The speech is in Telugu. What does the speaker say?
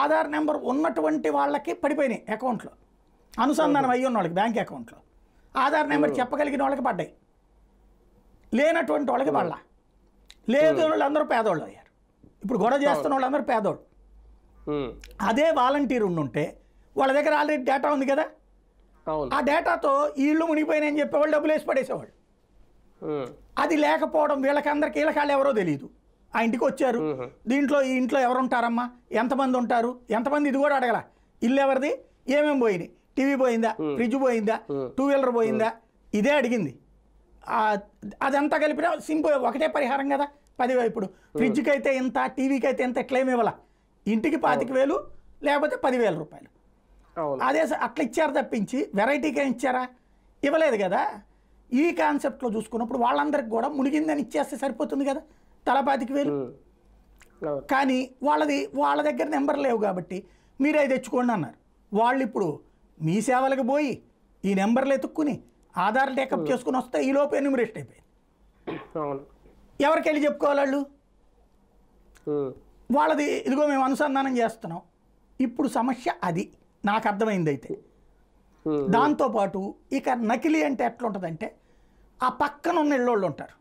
ఆధార్ నెంబర్ ఉన్నటువంటి వాళ్ళకి పడిపోయినాయి అకౌంట్లో, అనుసంధానం అయ్యి ఉన్న వాళ్ళకి బ్యాంక్ అకౌంట్లో. ఆధార్ నెంబర్ చెప్పగలిగిన వాళ్ళకి పడ్డాయి, లేనటువంటి వాళ్ళకి పడలా. లేదు వాళ్ళందరూ పేదోళ్ళు అయ్యారు. ఇప్పుడు గొడవ చేస్తున్న వాళ్ళందరూ పేదోళ్ళు. అదే వాలంటీర్ ఉండుంటే వాళ్ళ దగ్గర ఆల్రెడీ డేటా ఉంది కదా, ఆ డేటాతో ఈ ఇళ్ళు మునిగిపోయినాయని చెప్పేవాళ్ళు డబ్బులు వేసి పడేసేవాళ్ళు. అది లేకపోవడం వీళ్ళకందరికి వీళ్ళకాళ్ళు ఎవరో తెలియదు. ఆ ఇంటికి వచ్చారు, దీంట్లో ఈ ఇంట్లో ఎవరు ఉంటారమ్మా, ఎంతమంది ఉంటారు, ఎంతమంది, ఇది కూడా అడగల. ఇల్లు ఎవరిది, ఏమేమి పోయినాయి, టీవీ పోయిందా, ఫ్రిడ్జ్ పోయిందా, 2 వీలర్ పోయిందా, ఇదే అడిగింది. అదంతా కలిపినా సింపుల్ ఒకటే పరిహారం కదా. 10,000 ఇప్పుడు ఫ్రిడ్జ్కి అయితే ఇంత, టీవీకి అయితే ఇంత, ఎట్లేమి ఇవ్వాల, ఇంటికి 25,000 లేకపోతే 10,000 రూపాయలు. అదే అట్లా ఇచ్చారు తప్పించి వెరైటీగా ఇచ్చారా, ఇవ్వలేదు కదా. ఈ కాన్సెప్ట్లో చూసుకున్నప్పుడు వాళ్ళందరికి కూడా మునిగిందని ఇచ్చేస్తే సరిపోతుంది కదా, తల 25,000. కానీ వాళ్ళ దగ్గర నెంబర్ లేవు కాబట్టి మీరే తెచ్చుకోండి అన్నారు. వాళ్ళు ఇప్పుడు మీ సేవలకు పోయి ఈ నెంబర్లు ఎత్తుక్కుని ఆధార్ టేకప్ చేసుకుని వస్తే ఈ లోపు ఎన్యూమరేషన్ అయిపోయింది. ఎవరికి వెళ్ళి చెప్పుకోవాలి వాళ్ళు? వాళ్ళది ఇదిగో మేము అనుసంధానం చేస్తున్నాం. ఇప్పుడు సమస్య అది నాకు అర్థమైంది. అయితే దాంతోపాటు ఇక నకిలీ అంటే ఎట్లుంటుందంటే, ఆ పక్కన ఉన్న ఇళ్ళోళ్ళు ఉంటారు,